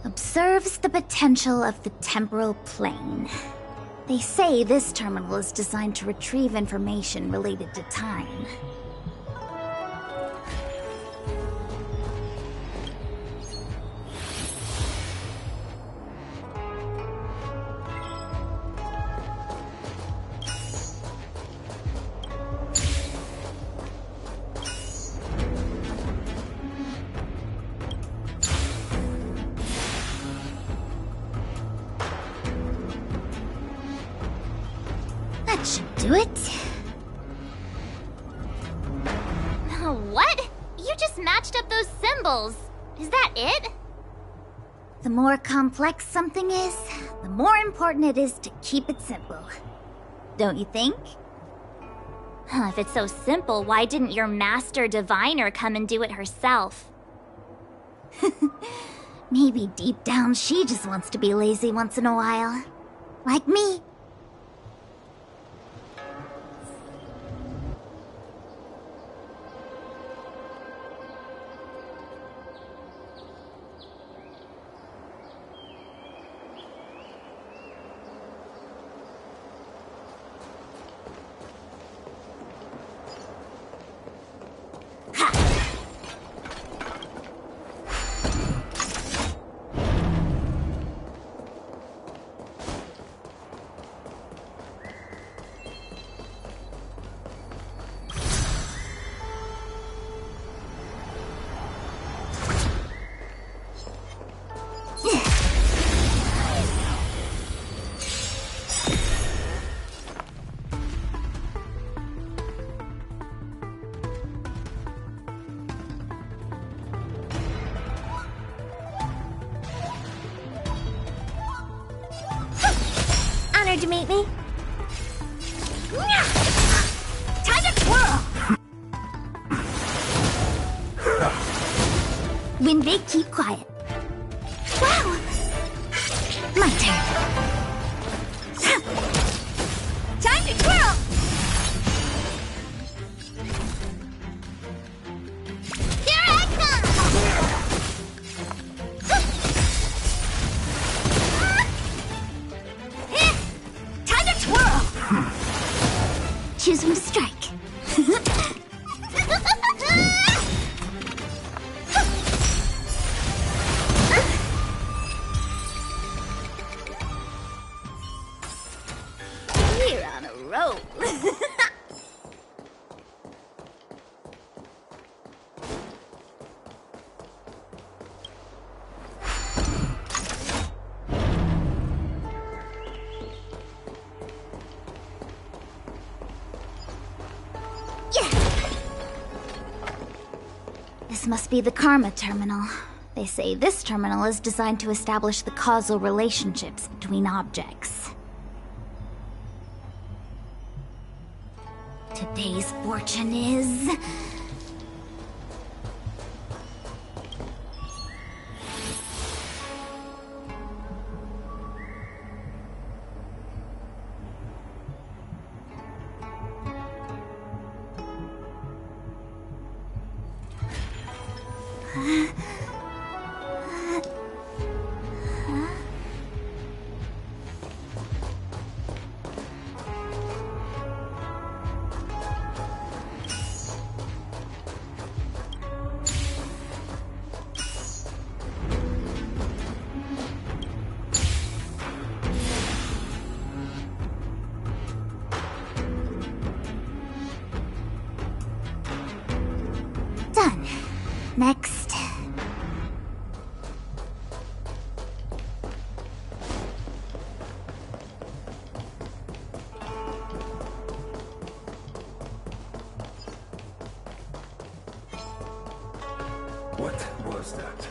Observes the potential of the temporal plane. They say this terminal is designed to retrieve information related to time. That should do it. What? You just matched up those symbols. Is that it? The more complex something is, the more important it is to keep it simple. Don't you think? If it's so simple, why didn't your Master Diviner come and do it herself? Maybe deep down she just wants to be lazy once in a while. Like me. Honored to meet me. Time to twirl! When they keep quiet. Wow! My turn. Time to twirl! Here I come! Time to twirl! Choose when to strike. This must be the Karma Terminal. They say this terminal is designed to establish the causal relationships between objects. Today's fortune is... Done. Next. What was that?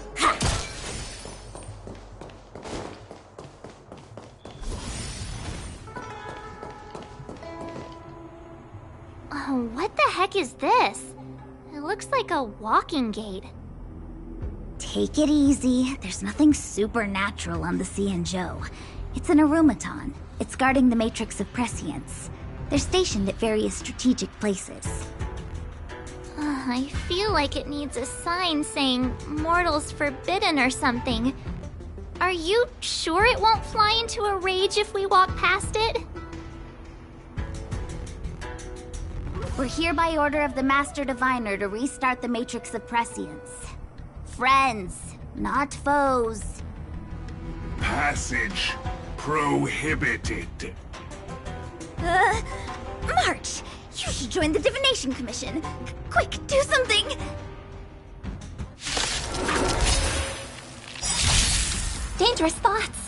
Oh, what the heck is this? It looks like a walking gate. Take it easy. There's nothing supernatural on the Xianzhou. It's an Arumaton. It's guarding the Matrix of Prescience. They're stationed at various strategic places. I feel like it needs a sign saying mortals forbidden or something. Are you sure it won't fly into a rage if we walk past it? We're here by order of the Master Diviner to restart the Matrix of Prescience. Friends, not foes. Passage prohibited. March! You should join the Divination Commission. Quick, do something! Dangerous thoughts.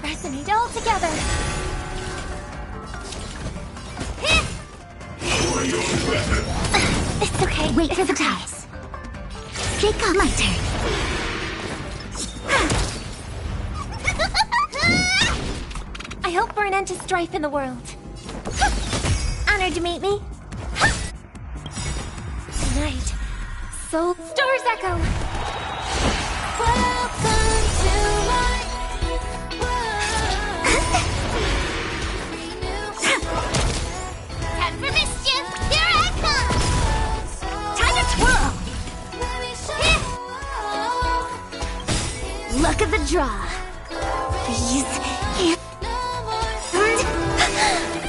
Resonate all together. It's okay. Wait for the ties. Stay calm, my turn. I hope for an end to strife in the world. Honored to meet me. Tonight, Soul Stars Echo. Welcome to my world. Time for mischief. Here I come. Time to twirl. Luck of the draw. These can't.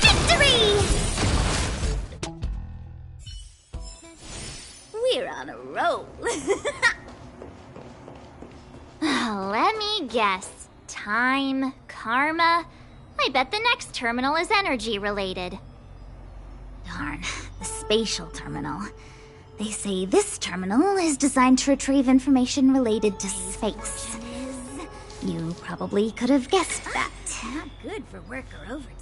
Victory! We're on a roll. Let me guess. Time, karma. I bet the next terminal is energy related. Darn, the spatial terminal. They say this terminal is designed to retrieve information related to space. You probably could have guessed that. Not good for work or overtime.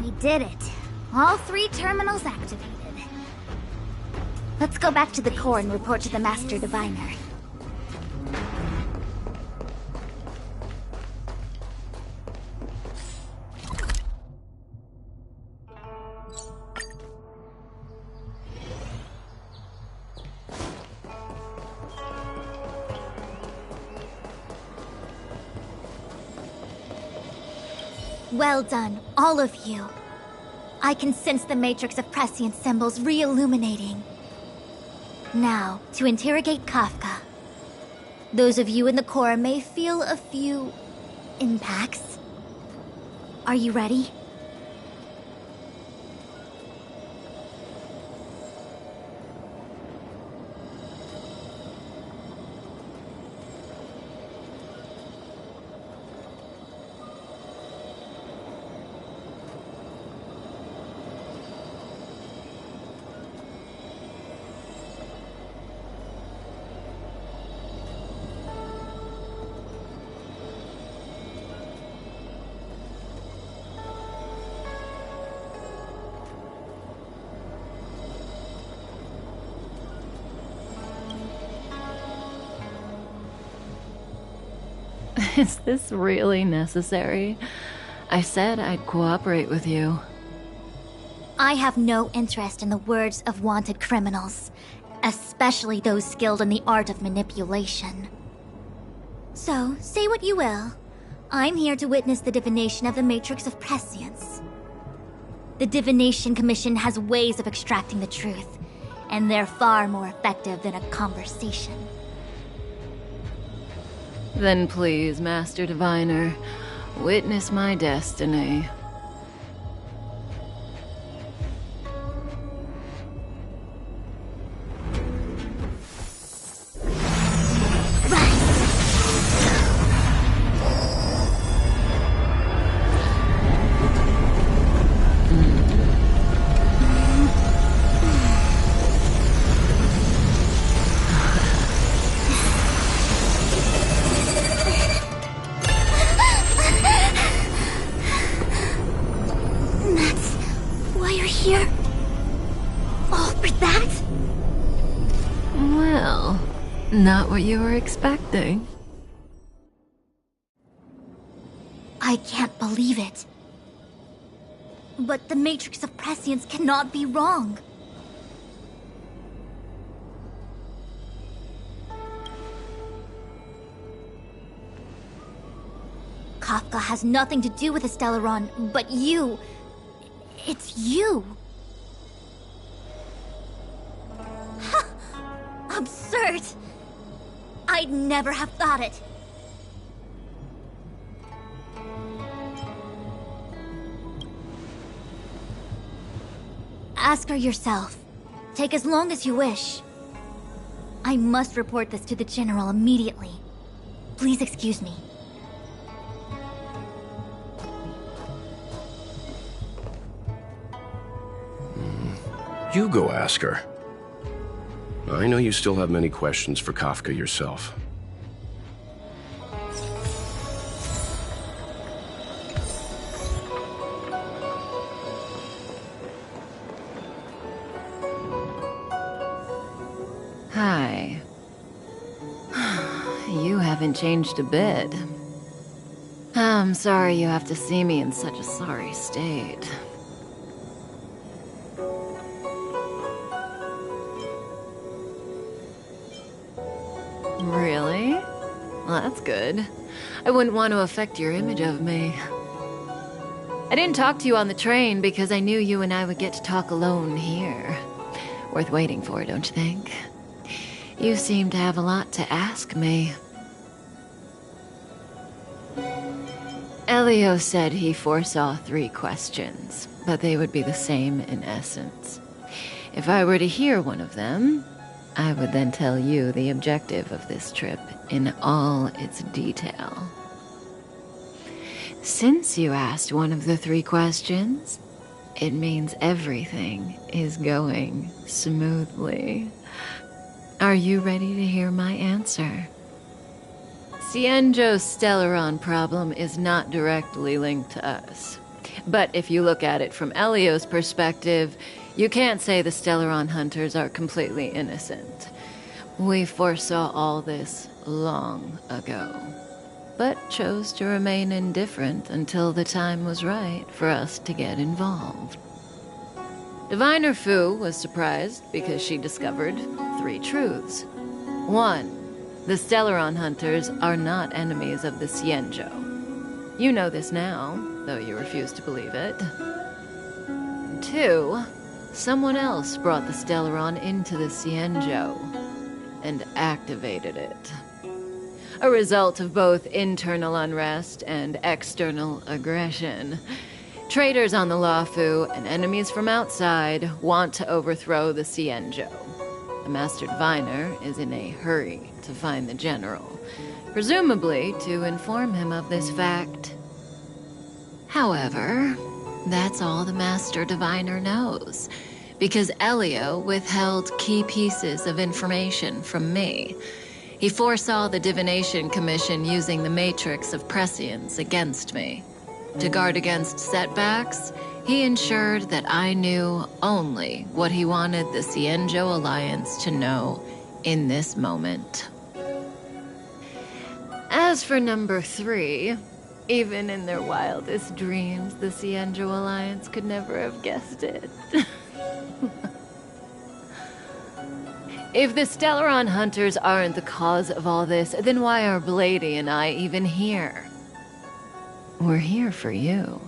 We did it. All 3 terminals activated. Let's go back to the core and report to the Master Diviner. Well done, all of you. I can sense the matrix of prescient symbols re-illuminating. Now, to interrogate Kafka. Those of you in the core may feel a few impacts. Are you ready? Is this really necessary? I said I'd cooperate with you. I have no interest in the words of wanted criminals, especially those skilled in the art of manipulation. So, say what you will. I'm here to witness the divination of the Matrix of Prescience. The Divination Commission has ways of extracting the truth, and they're far more effective than a conversation. Then please, Master Diviner, witness my destiny. Not what you were expecting. I can't believe it. But the Matrix of Prescience cannot be wrong. Kafka has nothing to do with the Stellaron, but you... It's you. Absurd! I'd never have thought it. Ask her yourself. Take as long as you wish. I must report this to the General immediately. Please excuse me. You go ask her. I know you still have many questions for Kafka yourself. Hi. You haven't changed a bit. I'm sorry you have to see me in such a sorry state. Really? Well, that's good. I wouldn't want to affect your image of me. I didn't talk to you on the train because I knew you and I would get to talk alone here. Worth waiting for, don't you think? You seem to have a lot to ask me. Elio said he foresaw 3 questions, but they would be the same in essence. If I were to hear one of them, I would then tell you the objective of this trip in all its detail. Since you asked one of the 3 questions, it means everything is going smoothly. Are you ready to hear my answer? Xianzhou's Stellaron problem is not directly linked to us. But if you look at it from Elio's perspective, you can't say the Stellaron hunters are completely innocent. We foresaw all this long ago, but chose to remain indifferent until the time was right for us to get involved. Diviner Fu was surprised because she discovered 3 truths. 1. The Stellaron hunters are not enemies of the Xianzhou. You know this now, though you refuse to believe it. 2, someone else brought the Stellaron into the Xianzhou and activated it. A result of both internal unrest and external aggression. Traitors on the Luofu and enemies from outside want to overthrow the Xianzhou. The Master Diviner is in a hurry to find the General, presumably to inform him of this fact. However, that's all the Master Diviner knows, because Elio withheld key pieces of information from me. He foresaw the Divination Commission using the Matrix of Prescience against me. To guard against setbacks, he ensured that I knew only what he wanted the Xianzhou Alliance to know in this moment. As for number 3, even in their wildest dreams, the Xianzhou Alliance could never have guessed it. If the Stellaron Hunters aren't the cause of all this, then why are Blady and I even here? We're here for you.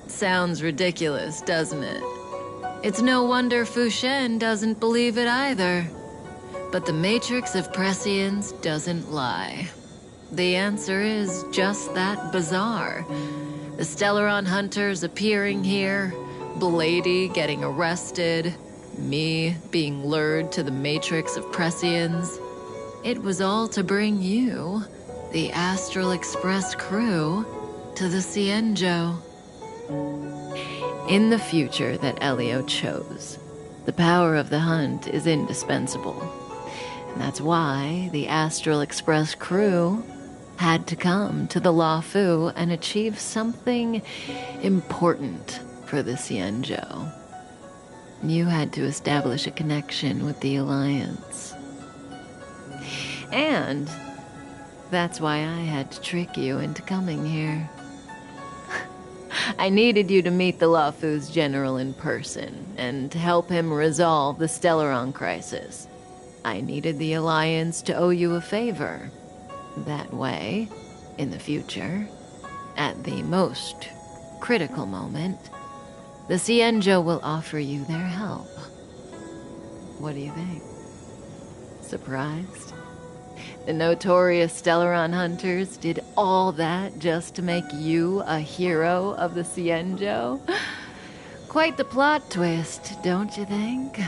Sounds ridiculous, doesn't it? It's no wonder Fu Shen doesn't believe it either. But the Matrix of Prescience doesn't lie. The answer is just that bizarre. The Stellaron Hunters appearing here, Blady getting arrested, me being lured to the Matrix of Prescience. It was all to bring you, the Astral Express crew, to the Xianzhou. In the future that Elio chose, the power of the hunt is indispensable. And that's why the Astral Express crew had to come to the Luofu and achieve something important for the Xianzhou. You had to establish a connection with the Alliance. And that's why I had to trick you into coming here. I needed you to meet the Luofu's general in person and to help him resolve the Stellaron crisis. I needed the Alliance to owe you a favor. That way, in the future, at the most critical moment, the Xianzhou will offer you their help. What do you think? Surprised? The notorious Stellaron Hunters did all that just to make you a hero of the Xianzhou? Quite the plot twist, don't you think?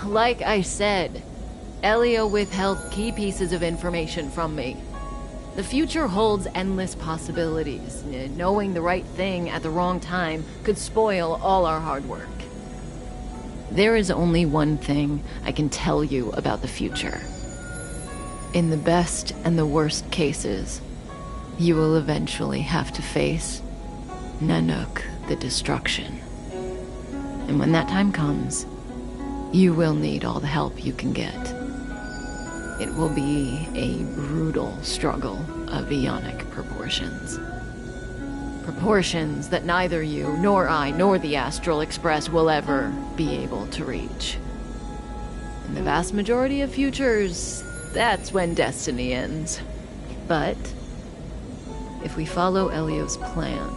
Like I said, Elio withheld key pieces of information from me. The future holds endless possibilities. Knowing the right thing at the wrong time could spoil all our hard work. There is only one thing I can tell you about the future. In the best and the worst cases, you will eventually have to face Nanook, the destruction. And when that time comes, you will need all the help you can get. It will be a brutal struggle of Aeonic proportions. Proportions that neither you, nor I, nor the Astral Express will ever be able to reach. In the vast majority of futures, that's when destiny ends. But if we follow Elio's plan,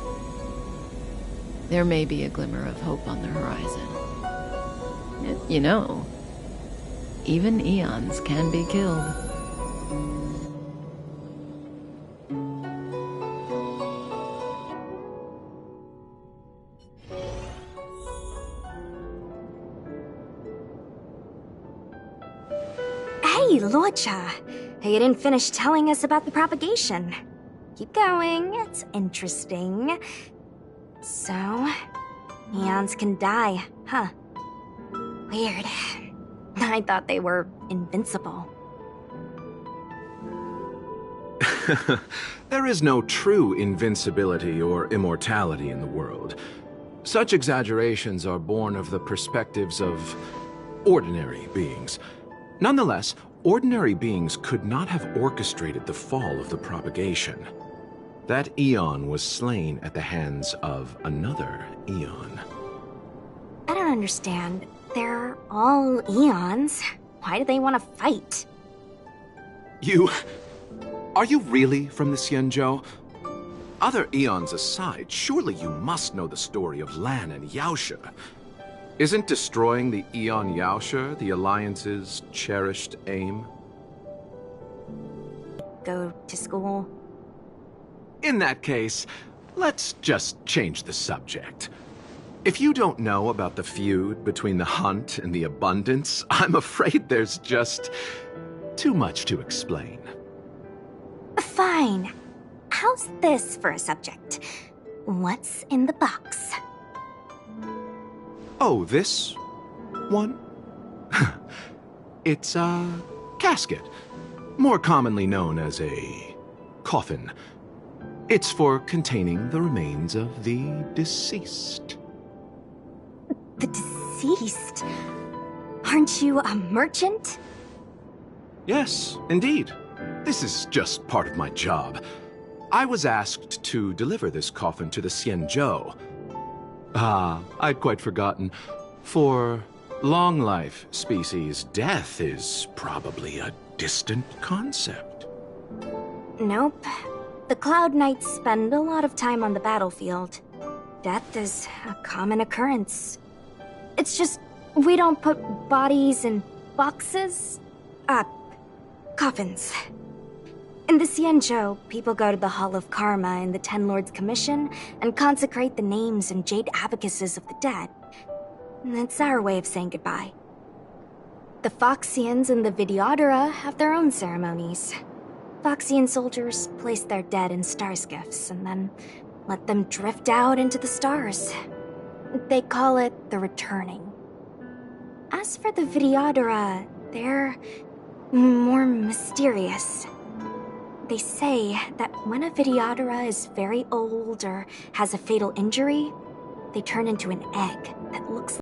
there may be a glimmer of hope on the horizon. You know, even eons can be killed. Hey, Luocha! You didn't finish telling us about the propagation. Keep going, it's interesting. So, eons can die, huh? Weird. I thought they were invincible. There is no true invincibility or immortality in the world. Such exaggerations are born of the perspectives of ordinary beings. Nonetheless, ordinary beings could not have orchestrated the fall of the propagation. That eon was slain at the hands of another eon. I don't understand. They're all eons. Why do they want to fight? Are you really from the Xianzhou? Other eons aside, surely you must know the story of Lan and Yaoshe. Isn't destroying the Eon Yaoshe the Alliance's cherished aim? Go to school? In that case, let's just change the subject. If you don't know about the feud between the Hunt and the Abundance, I'm afraid there's just too much to explain. Fine. How's this for a subject? What's in the box? Oh, this one? It's a casket, more commonly known as a coffin. It's for containing the remains of the deceased. The deceased? Aren't you a merchant? Yes, indeed. This is just part of my job. I was asked to deliver this coffin to the Xianzhou. I'd quite forgotten. For long life species, death is probably a distant concept. Nope. The Cloud Knights spend a lot of time on the battlefield. Death is a common occurrence. It's just, we don't put bodies in boxes. Coffins. In the Xianzhou, people go to the Hall of Karma in the Ten Lords Commission and consecrate the names and jade abacuses of the dead. It's our way of saying goodbye. The Foxians and the Vidyadhara have their own ceremonies. Foxian soldiers place their dead in star skiffs and then let them drift out into the stars. They call it the returning. As for the Vidyadhara, they're more mysterious. They say that when a Vidyadhara is very old or has a fatal injury, they turn into an egg that looks